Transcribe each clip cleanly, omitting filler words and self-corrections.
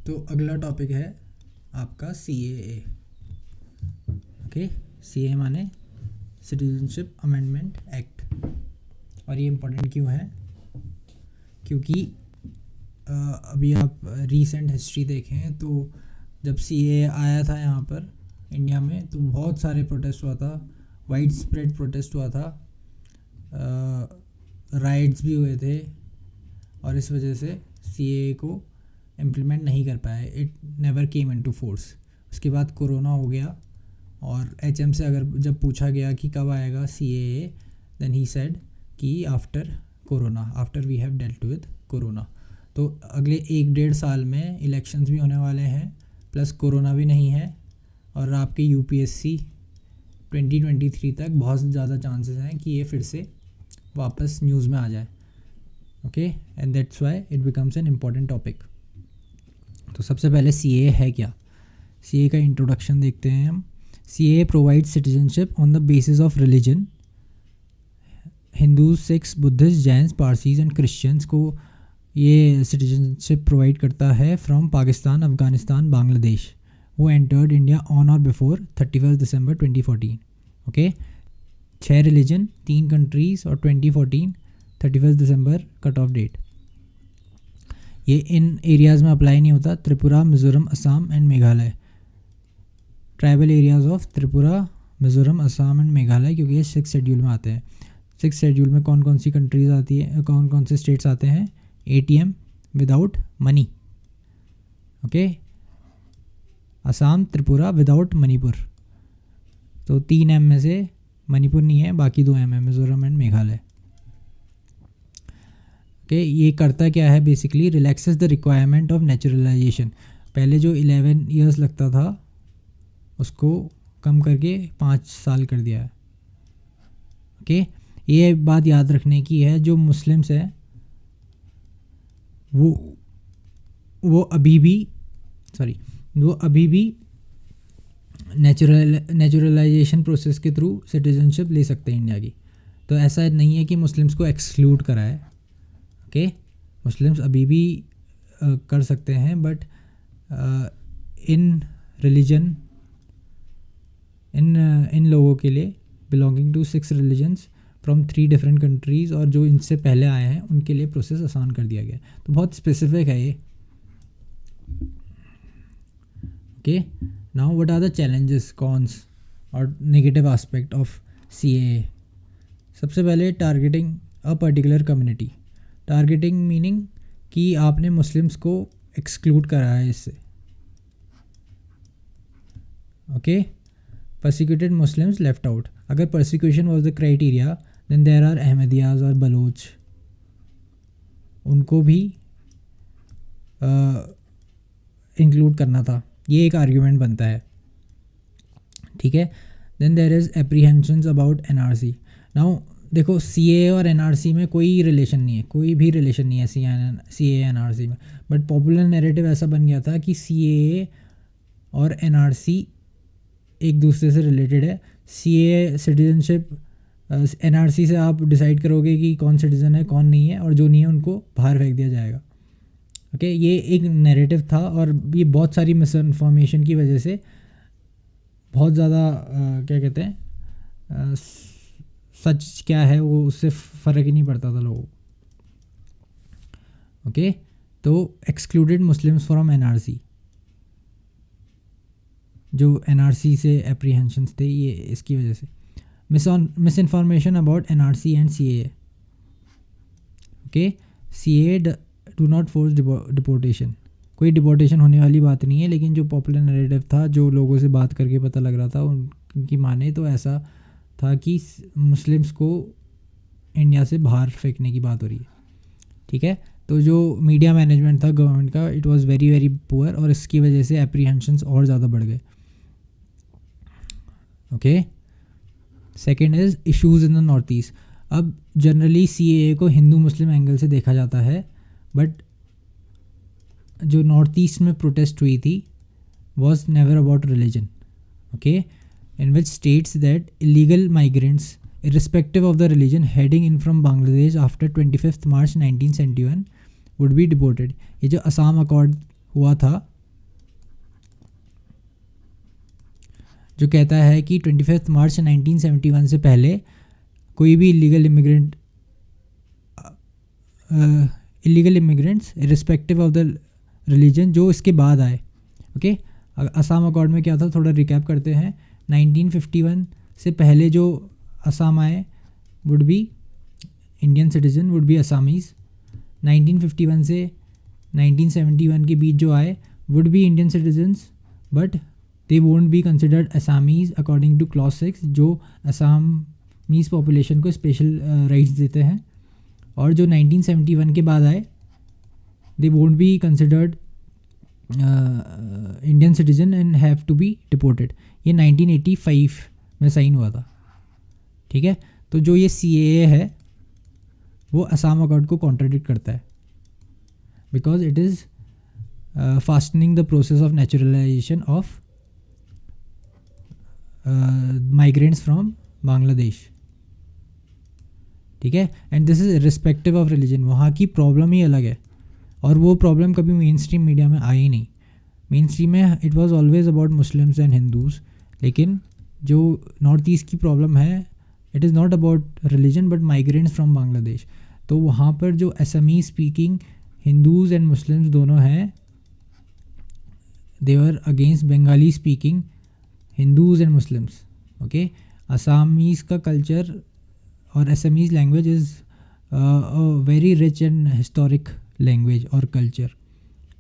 तो अगला टॉपिक है आपका CAA। ओके, CAA माने सिटीजनशिप अमेंडमेंट एक्ट। और ये इम्पोर्टेंट क्यों है? क्योंकि अभी आप रीसेंट हिस्ट्री देखें तो जब CAA आया था यहाँ पर इंडिया में तो बहुत सारे प्रोटेस्ट हुआ था, वाइड स्प्रेड प्रोटेस्ट हुआ था, राइट्स भी हुए थे और इस वजह से CAA को इम्प्लीमेंट नहीं कर पाए। It never came into force. उसके बाद कोरोना हो गया और HM से अगर जब पूछा गया कि कब आएगा CAA, देन ही सेड कि after corona, after we have dealt with corona. तो अगले 1-1.5 साल में इलेक्शंस भी होने वाले हैं, प्लस कोरोना भी नहीं है और आपके UPSC 2023 तक बहुत ज़्यादा चांसेस हैं कि ये फिर से वापस न्यूज़ में आ जाए। Okay, and that's why it becomes an important topic. तो सबसे पहले CAA है क्या? CAA का इंट्रोडक्शन देखते हैं हम। CAA provide citizenship on the basis of religion. Hindus, Sikhs, Buddhist, Jains, Parsis and Christians को ये सिटीजनशिप प्रोवाइड करता है फ्रॉम पाकिस्तान, अफगानिस्तान, बांग्लादेश वो एंटर्ड इंडिया ऑन और बिफोर 31 दिसंबर 2014। ओके, 6 रिलीजन, 3 कंट्रीज़ और 2014 31 दिसंबर कट ऑफ डेट। ये इन एरियाज़ में अप्लाई नहीं होता, Tripura, Mizoram, Assam and Meghalaya. Tribal areas of Tripura, Mizoram, Assam and Meghalaya, क्योंकि ये 6 शेड्यूल में आते हैं। 6 शेड्यूल में कौन कौन सी कंट्रीज़ आती है, कौन कौन से स्टेट्स आते हैं? ATM without money. Okay, Assam, Tripura without Manipur. तो 3 M में से मणिपुर नहीं है, बाकी 2 M है, मिज़ोरम एंड मेघालय। ओके, ये करता क्या है? Basically relaxes the requirement of naturalisation. पहले जो 11 ईयर्स लगता था उसको कम करके 5 साल कर दिया है। ओके, ये बात याद रखने की है, जो मुस्लिम्स हैं वो अभी भी नेचुरलाइजेशन प्रोसेस के थ्रू सिटीजनशिप ले सकते हैं इंडिया की। तो ऐसा नहीं है कि मुस्लिम्स को एक्सक्लूड करा है। ओके, मुस्लिम्स अभी भी कर सकते हैं, बट इन रिलीजन इन लोगों के लिए belonging to 6 religions from 3 different countries और जो इनसे पहले आए हैं उनके लिए प्रोसेस आसान कर दिया गया। तो बहुत स्पेसिफिक है ये। Okay, now what are the challenges, cons और नेगेटिव एस्पेक्ट ऑफ CAA? सबसे पहले targeting a particular community. Targeting meaning कि आपने मुस्लिम्स को एक्सक्लूड करा है इससे। Okay, persecuted Muslims left out. अगर persecution was the criteria then there are Ahmadiyas और बलोच, उनको भी इंक्लूड करना था। ये एक आर्ग्यूमेंट बनता है, ठीक है। Then there is apprehensions about NRC। Now देखो, CAA और NRC में कोई रिलेशन नहीं है, कोई भी रिलेशन नहीं है CAA NRC में, बट पॉपुलर नैरेटिव ऐसा बन गया था कि CAA और NRC एक दूसरे से रिलेटेड है। CAA सिटीजनशिप, NRC से आप डिसाइड करोगे कि कौन सिटीज़न है कौन नहीं है, और जो नहीं है उनको बाहर फेंक दिया जाएगा। ओके, ये एक नैरेटिव था और ये बहुत सारी मिसइन्फॉर्मेशन की वजह से बहुत ज़्यादा क्या कहते हैं, सच क्या है वो उससे फ़र्क ही नहीं पड़ता था लोगों। ओके, तो एक्सक्लूडेड मुस्लिम्स फ्रॉम NRC, जो NRC से एप्रीहेंशंस थे, ये इसकी वजह से। Misinformation about NRC and CAA। Okay, CAA do not force deportation. कोई डिपोर्टेशन होने वाली बात नहीं है, लेकिन जो पॉपुलर नैरेटिव था, जो लोगों से बात करके पता लग रहा था, उनकी माने तो ऐसा था कि मुस्लिम्स को इंडिया से बाहर फेंकने की बात हो रही है, ठीक है। तो जो मीडिया मैनेजमेंट था गवर्नमेंट का, it was very very poor, और इसकी वजह से एप्रीहेंशंस और ज़्यादा बढ़ गए। Okay, second is issues in the north east. अब जनरली CAA को हिंदू मुस्लिम एंगल से देखा जाता है, बट जो नॉर्थ ईस्ट में प्रोटेस्ट हुई थी was never about religion. Okay, in which states that illegal migrants, irrespective of the religion, heading in from Bangladesh after 25th March 1971 would be deported। ये जो असम अकॉर्ड हुआ था जो कहता है कि 25 मार्च 1971 से पहले कोई भी illegal immigrants irrespective of the religion जो इसके बाद आए। ओके, असम अकॉर्ड में क्या था, थोड़ा रिकैप करते हैं। 1951 से पहले जो असम आए would be Indian citizen, would be Assamese. 1951 से 1971 के बीच जो आए would be Indian citizens, but they won't be considered Assamese according to clause 6, जो असामीज़ पॉपुलेशन को स्पेशल राइट्स देते हैं। और जो 1971 के बाद आए they won't be considered Indian citizen and have to be deported. ये 1985 में साइन हुआ था। ठीक है, तो जो ये CAA है वो असम अकॉर्ड को कॉन्ट्राडिक्ट करता है, because it is fastening the process of naturalisation of migrants from Bangladesh. ठीक है, and this is irrespective of religion. वहाँ की प्रॉब्लम ही अलग है, और वो प्रॉब्लम कभी मेन स्ट्रीम मीडिया में आई नहीं। मेन स्ट्रीम में it was always about Muslims and Hindus, लेकिन जो नॉर्थ ईस्ट की प्रॉब्लम है it is not about religion but migrants from Bangladesh. तो वहाँ पर जो Assamese speaking Hindus and Muslims दोनों हैं, they were against Bengali speaking Hindus and Muslims. Okay, Assamese का कल्चर और Assamese language is very rich and historic language और कल्चर।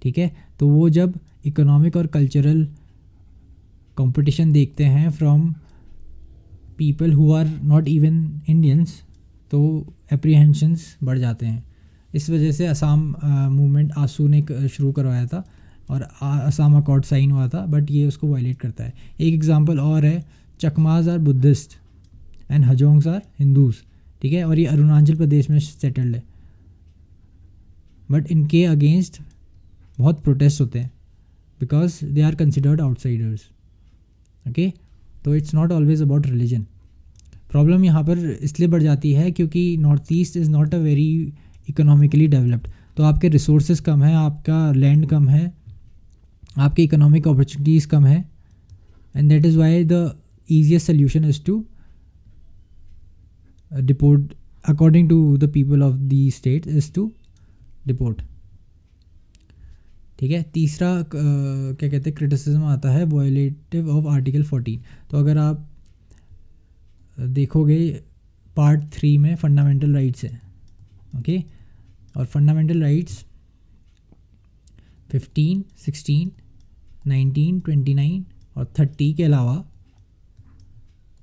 ठीक है, तो वो जब इकोनॉमिक और कल्चरल कंपटीशन देखते हैं from people who are not even Indians, तो एप्रीहेंशंस बढ़ जाते हैं। इस वजह से असम मूवमेंट आसू ने शुरू करवाया था और असम अकॉर्ड साइन हुआ था, बट ये उसको वायलेट करता है। एक एग्जांपल और है, Chakmas are Buddhist and Hajongs are Hindus. ठीक है, और ये अरुणाचल प्रदेश में सेटल्ड है, बट इनके अगेंस्ट बहुत प्रोटेस्ट होते हैं because they are considered outsiders. Okay, तो it's not always about religion. Problem यहाँ पर इसलिए बढ़ जाती है क्योंकि north east is not a very economically developed. तो आपके रिसोर्सेज कम है, आपका लैंड कम है, आपके इकोनॉमिक अपॉर्चुनिटीज़ कम है, and that is why the easiest solution is to deport according to the people of the state is to deport. ठीक है, तीसरा क्या कहते हैं क्रिटिसिज्म आता है वायलेटिव ऑफ आर्टिकल 14। तो अगर आप देखोगे पार्ट 3 में फंडामेंटल राइट्स है। ओके, और फंडामेंटल राइट्स 15, 16, 19, 29 और 30 के अलावा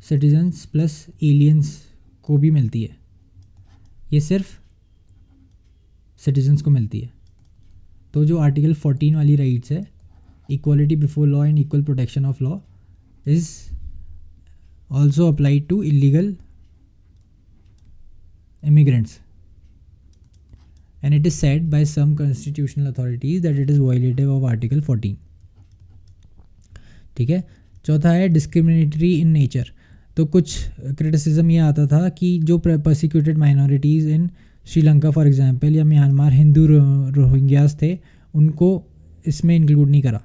सिटीजन्स प्लस एलियंस को भी मिलती है। ये सिर्फ सिटीजन्स को मिलती है। तो जो आर्टिकल 14 वाली राइट्स है, equality before law and equal protection of law, is also applied to illegal immigrants, and it is said by some constitutional authorities that it is violative of article 14. ठीक है, चौथा है डिस्क्रिमिनेटरी इन नेचर। तो कुछ criticism ये आता था कि जो persecuted minorities in Sri Lanka for example या म्यांमार हिंदू रोहिंग्यास थे, उनको इसमें इंक्लूड नहीं करा।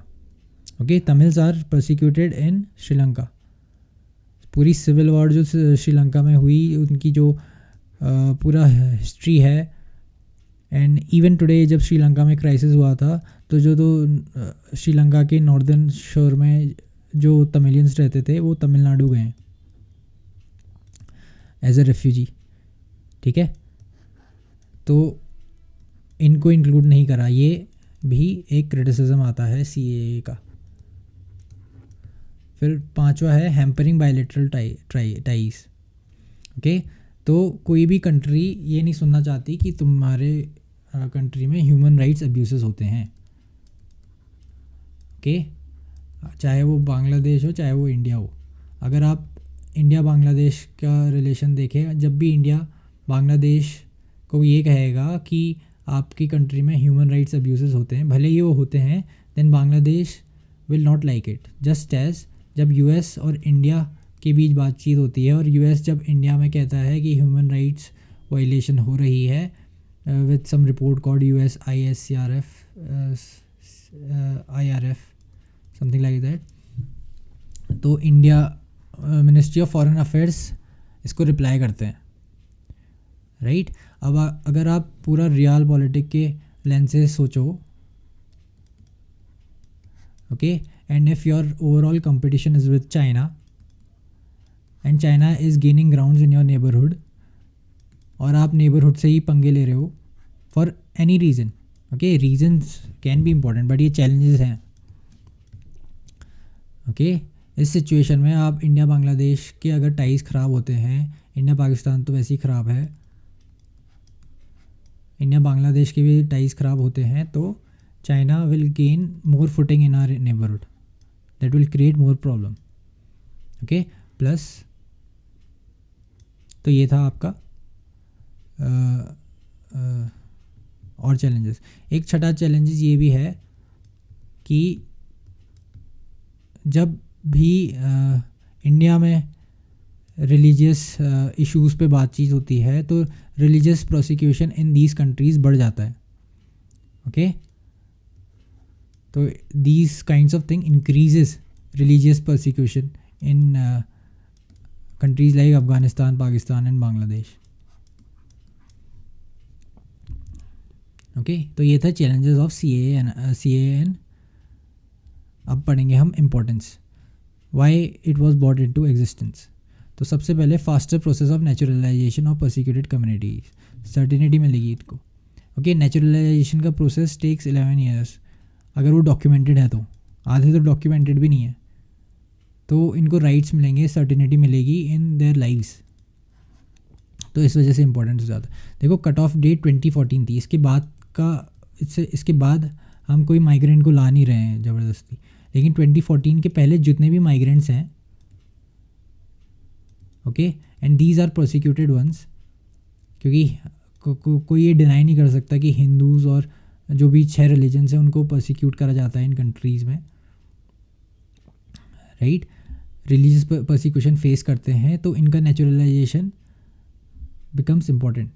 ओके, तमिल्स आर परसिक्यूटेड इन श्रीलंका। पूरी सिविल वॉर जो श्रीलंका में हुई, उनकी जो पूरा हिस्ट्री है, एंड इवन टुडे जब श्रीलंका में क्राइसिस हुआ था तो श्रीलंका के नॉर्दर्न शोर में जो तमिलियंस रहते थे वो तमिलनाडु गए एज ए रेफ्यूजी। ठीक है, तो इनको इंक्लूड नहीं करा, ये भी एक क्रिटिसिज्म आता है CAA का। फिर पांचवा है हैम्परिंग बायलैटरल टाइज। ओके, तो कोई भी कंट्री ये नहीं सुनना चाहती कि तुम्हारे कंट्री में ह्यूमन राइट्स अब्यूसेस होते हैं। ओके, चाहे वो बांग्लादेश हो चाहे वो इंडिया हो। अगर आप इंडिया बांग्लादेश का रिलेशन देखें, जब भी इंडिया बांग्लादेश को ये कहेगा कि आपकी कंट्री में ह्यूमन राइट्स अब्यूसेस होते हैं, भले ही वो होते हैं, then Bangladesh will not like it. Just as जब US और इंडिया के बीच बातचीत होती है और US जब इंडिया में कहता है कि ह्यूमन राइट्स वायलेशन हो रही है with some report called US IRF something like that, तो India ministry of foreign affairs इसको रिप्लाई करते हैं, राइट। अब अगर आप पूरा रियल पॉलिटिक के लेंस से सोचो, okay, and if your overall competition is with China and China is gaining grounds in your neighbourhood, और आप नेबरहुड से ही पंगे ले रहे हो for any reason, okay, reasons can be important but ये चैलेंजेस हैं, ओके। इस सिचुएशन में आप इंडिया बांग्लादेश के अगर टाइज ख़राब होते हैं, इंडिया पाकिस्तान तो वैसे ही ख़राब है, इंडिया बांग्लादेश के भी टाइज ख़राब होते हैं, तो China will gain more footing in are neighbourhood, that will create more problem, okay. Plus तो ये था आपका और चैलेंजेस। एक छठा चैलेंजेस ये भी है कि जब भी इंडिया में रिलीजियस इश्यूज़ पे बातचीत होती है तो religious prosecution in these countries बढ़ जाता है, ओके। तो these kinds of thing increases religious prosecution in countries like Afghanistan, Pakistan and Bangladesh, okay. तो ये था चैलेंजेस ऑफ CAN। अब पढ़ेंगे हम importance, why it was brought into existence. तो सबसे पहले faster process of naturalisation of persecuted communities, certainty मिलेगी इनको, ओके। नेचुरलाइजेशन का प्रोसेस टेक्स 11 ईयर्स, अगर वो डॉक्यूमेंटेड है तो, आधे तो डॉक्यूमेंटेड भी नहीं है, तो इनको राइट्स मिलेंगे, सर्टिनिटी मिलेगी इन देयर लाइव्स, तो इस वजह से इंपॉर्टेंट हो जाता है। देखो कट ऑफ डेट 2014 थी, इसके बाद हम कोई माइग्रेंट को ला नहीं रहे हैं ज़बरदस्ती, लेकिन 2014 के पहले जितने भी माइग्रेंट्स हैं, okay, and these are prosecuted ones, क्योंकि कोई ये डिनाई नहीं कर सकता कि हिंदूज़ और जो भी 6 रिलीजन्स हैं उनको प्रोसिक्यूट करा जाता है इन कंट्रीज़ में, राइट। रिलीजियस प्रोसिक्यूशन फेस करते हैं, तो इनका नेचुरलाइजेशन बिकम्स इम्पॉर्टेंट,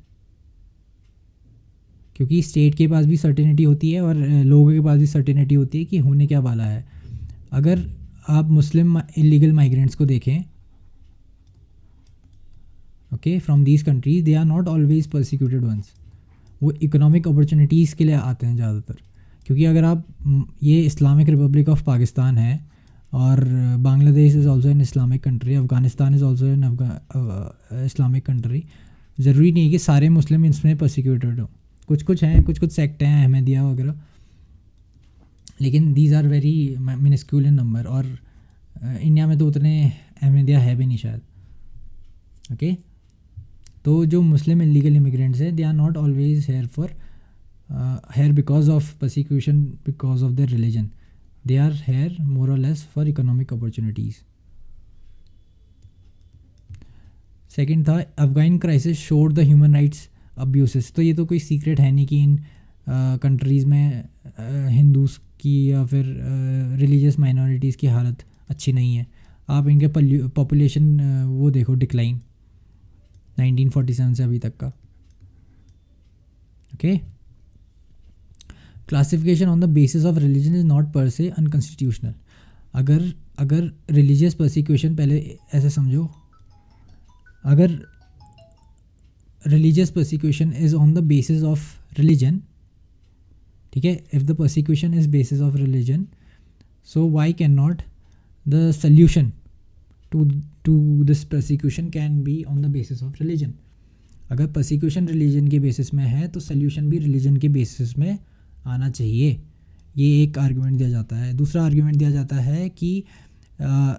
क्योंकि स्टेट के पास भी सर्टेनिटी होती है और लोगों के पास भी सर्टेनिटी होती है कि होने क्या वाला है। अगर आप मुस्लिम इलीगल माइग्रेंट्स को देखें, okay, from these countries, they are not always persecuted ones, वो इकोनॉमिक अपॉर्चुनिटीज़ के लिए आते हैं ज़्यादातर, क्योंकि अगर आप ये इस्लामिक रिपब्लिक ऑफ पाकिस्तान है और Bangladesh is also an Islamic country, Afghanistan is also an Islamic country, ज़रूरी नहीं है कि सारे मुस्लिम इसमें परसिक्यूटेड हो, कुछ हैं, कुछ सेक्ट हैं, अहमदिया वगैरह, लेकिन these are very miniscule in number, और इंडिया में तो उतने अहमदिया है भी नहीं शायद, ओके। तो जो मुस्लिम इलीगल इमिग्रेंट्स हैं, they are not always here because of persecution because of their religion, they are here more और less for economic opportunities. Second था Afghan crisis showed the human rights abuses, तो ये तो कोई secret है नहीं कि इन कंट्रीज़ में हिंदूज़ की या फिर रिलीजियस माइनॉरिटीज़ की हालत अच्छी नहीं है। आप इनके पॉपुलेशन वो देखो, डिक्लाइन 1947 से अभी तक का, okay. Classification on the basis of religion is not पर से अनकॉन्स्टिट्यूशनल। अगर रिलीजियस परसिक्यूशन, पहले ऐसे समझो, अगर religious persecution is on the basis of religion, ठीक है, if the persecution is basis of religion, so why cannot the solution to this persecution can be on the basis of religion? अगर persecution religion के basis में है तो solution भी religion के basis में आना चाहिए, ये एक argument दिया जाता है। दूसरा argument दिया जाता है कि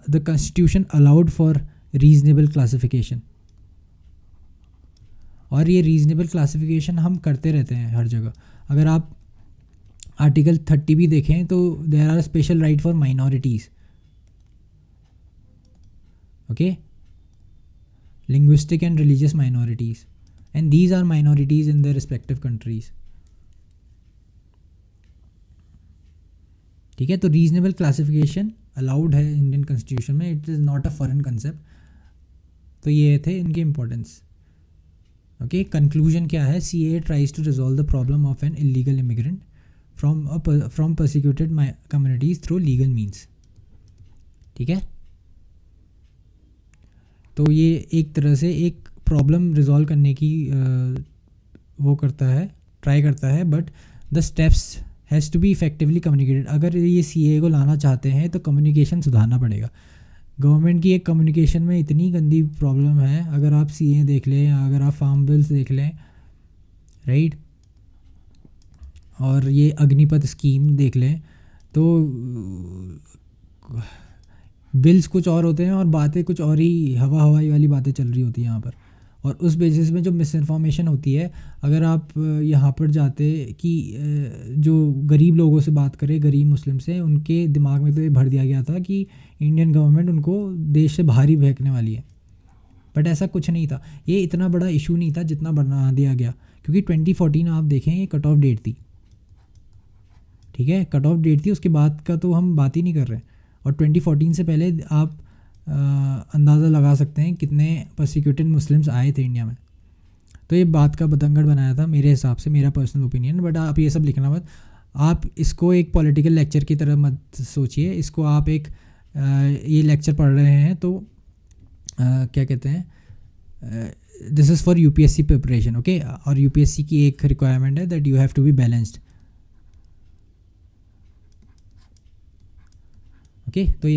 the constitution allowed for reasonable classification, और ये रीजनेबल क्लासिफिकेशन हम करते रहते हैं हर जगह। अगर आप आर्टिकल 30 भी देखें तो there are special right for minorities, okay, linguistic and religious minorities, and these are minorities in their respective countries, ठीक है। तो रीजनेबल क्लासिफिकेशन अलाउड है इंडियन कॉन्स्टिट्यूशन में, it is not a foreign concept. तो ये थे इनके इम्पोर्टेंस, ओके। कंक्लूजन क्या है? CAA tries to resolve the problem of an illegal immigrant from persecuted communities through legal means, ठीक है। तो ये एक तरह से एक प्रॉब्लम रिजॉल्व करने की वो करता है, ट्राई करता है, but the steps has to be effectively communicated. अगर ये सीए को लाना चाहते हैं तो कम्युनिकेशन सुधारना पड़ेगा। गवर्नमेंट की एक कम्युनिकेशन में इतनी गंदी प्रॉब्लम है, अगर आप सीए देख लें, अगर आप फार्म बिल्स देख लें, राइट, और ये अग्निपथ स्कीम देख लें, तो बिल्स कुछ और होते हैं और बातें कुछ और ही हवाई वाली बातें चल रही होती हैं यहाँ पर। और उस बेसिस में जो मिस इन्फॉर्मेशन होती है, अगर आप यहाँ पर जाते कि जो गरीब लोगों से बात करें, गरीब मुस्लिम से, उनके दिमाग में तो ये भर दिया गया था कि इंडियन गवर्नमेंट उनको देश से बाहर ही फेंकने वाली है, बट ऐसा कुछ नहीं था। ये इतना बड़ा इशू नहीं था जितना बना दिया गया, क्योंकि 2014 आप देखें ये कट ऑफ डेट थी, ठीक है, कट ऑफ डेट थी, उसके बाद का तो हम बात ही नहीं कर रहे हैं। और 2014 से पहले आप अंदाज़ा लगा सकते हैं कितने परसिक्यूटेड मुस्लिम्स आए थे इंडिया में। तो ये बात का बतंगड़ बनाया था मेरे हिसाब से, मेरा पर्सनल ओपिनियन। बट आप ये सब लिखना मत, आप इसको एक पॉलिटिकल लेक्चर की तरह मत सोचिए, इसको आप एक ये लेक्चर पढ़ रहे हैं तो क्या कहते हैं, this is for UPSC preparation, okay. और यूपीएससी की एक रिक्वायरमेंट है that you have to be balanced, okay. तो ये